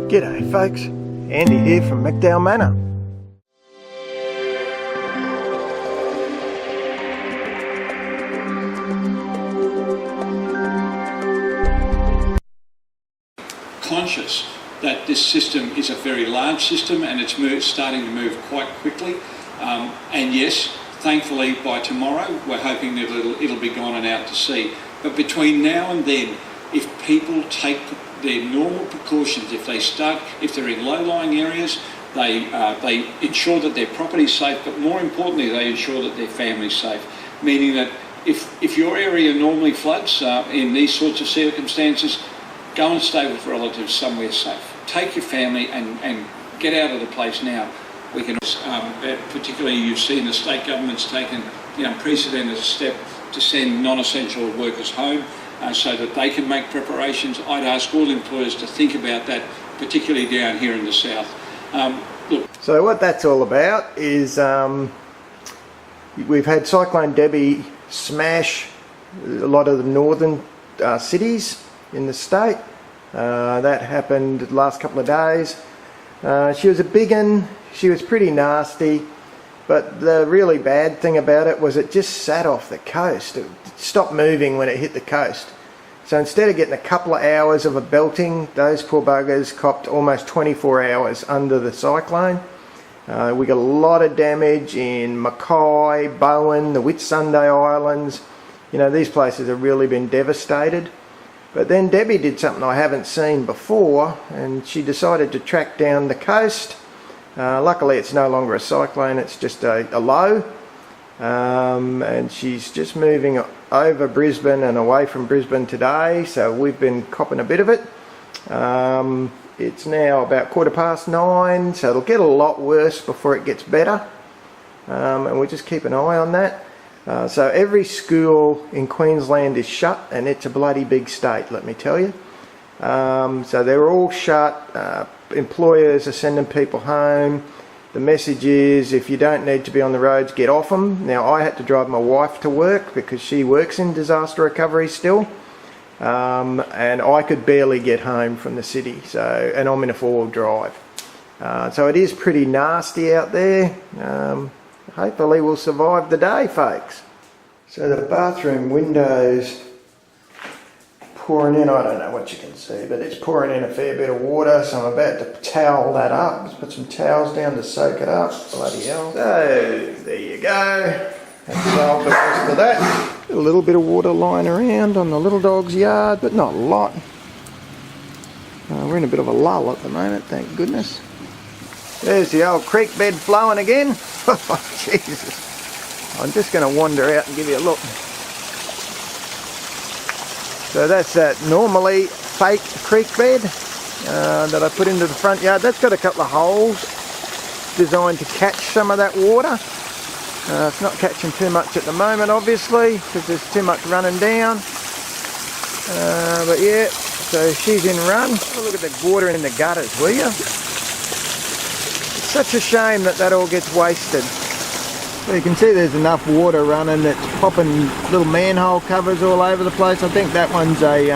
G'day folks, Andy here from McDowall Manor. Conscious that this system is a very large system and it's starting to move quite quickly, and yes, thankfully by tomorrow we're hoping that it'll be gone and out to sea. But between now and then, if people take their normal precautions, if they're in low-lying areas, they ensure that their property's safe, but more importantly they ensure that their family's safe, meaning that if your area normally floods in these sorts of circumstances, go and stay with relatives somewhere safe. Take your family and get out of the place now. We can, particularly you've seen the state government's taken the unprecedented step to send non-essential workers home so that they can make preparations. I'd ask all employers to think about that, particularly down here in the south. So what that's all about is we've had Cyclone Debbie smash a lot of the northern cities in the state. That happened the last couple of days. She was a big one, she was pretty nasty, but the really bad thing about it was it just sat off the coast. It stopped moving when it hit the coast. So instead of getting a couple of hours of a belting, those poor buggers copped almost 24 hours under the cyclone. We got a lot of damage in Mackay, Bowen, the Whitsunday Islands. You know, these places have really been devastated. But then Debbie did something I haven't seen before, and she decided to track down the coast. Luckily it's no longer a cyclone, it's just a low, and she's just moving over Brisbane and away from Brisbane today, so we've been copping a bit of it. It's now about 9:15, so it'll get a lot worse before it gets better, and we'll just keep an eye on that. So every school in Queensland is shut, and it's a bloody big state, let me tell you. So they're all shut. Employers are sending people home. The message is, if you don't need to be on the roads, get off them. Now, I had to drive my wife to work because she works in disaster recovery still, and I could barely get home from the city. So, and I'm in a 4-wheel drive. So it is pretty nasty out there. Hopefully we'll survive the day, folks. So the bathroom windows pouring in, I don't know what you can see, but it's pouring in a fair bit of water, so I'm about to towel that up. Let's put some towels down to soak it up. Bloody hell. So there you go. That's solved the rest of that. A little bit of water lying around on the little dog's yard, but not a lot. We're in a bit of a lull at the moment, thank goodness. There's the old creek bed flowing again. Oh, Jesus. I'm just going to wander out and give you a look. So that's that normally fake creek bed that I put into the front yard. That's got a couple of holes designed to catch some of that water. It's not catching too much at the moment, obviously, because there's too much running down. But yeah, so she's in run. Have a look at the water in the gutters, will you? It's such a shame that that all gets wasted. So you can see there's enough water running, it's popping little manhole covers all over the place. I think that one's a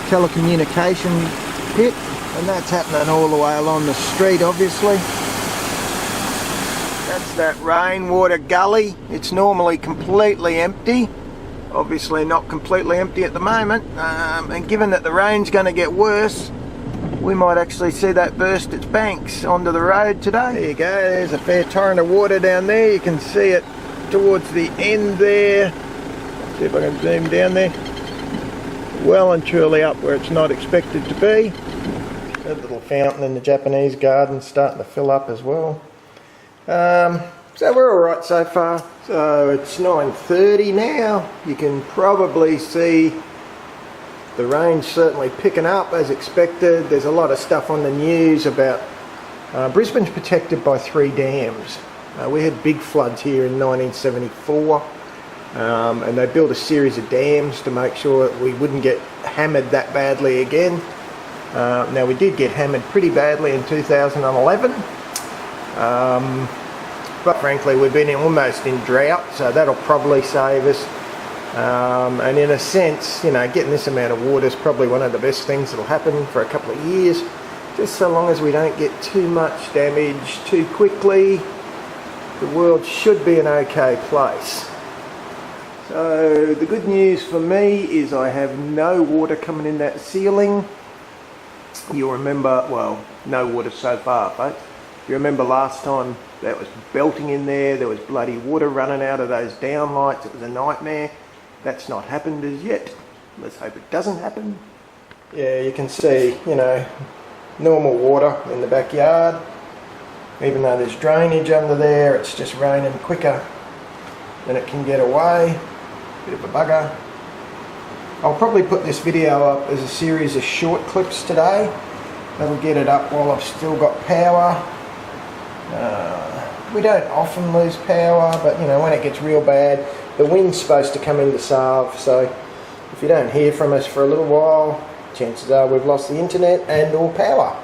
telecommunication pit, and that's happening all the way along the street, obviously. That's that rainwater gully. It's normally completely empty. Obviously not completely empty at the moment, and given that the rain's going to get worse, we might actually see that burst its banks onto the road today. There you go, there's a fair torrent of water down there. You can see it towards the end there. Let's see if I can zoom down there. Well and truly up where it's not expected to be. That little fountain in the Japanese garden starting to fill up as well. So we're alright so far. So it's 9:30 now. You can probably see the rain's certainly picking up as expected. There's a lot of stuff on the news about Brisbane's protected by 3 dams. We had big floods here in 1974, and they built a series of dams to make sure that we wouldn't get hammered that badly again. Now we did get hammered pretty badly in 2011, but frankly we've been almost in drought, so that'll probably save us. And in a sense, you know, getting this amount of water is probably one of the best things that'll happen for a couple of years. just so long as we don't get too much damage too quickly, the world should be an okay place. So the good news for me is I have no water coming in that ceiling. You'll remember, well, no water so far, folks. You remember last time that was belting in there was bloody water running out of those downlights. It was a nightmare. That's not happened as yet. Let's hope it doesn't happen. Yeah, you can see, you know, normal water in the backyard. Even though there's drainage under there, it's just raining quicker than it can get away. Bit of a bugger. I'll probably put this video up as a series of short clips today. That'll get it up while I've still got power. We don't often lose power, but you know, when it gets real bad, the wind's supposed to come in to salve, so if you don't hear from us for a little while, chances are we've lost the internet and or power.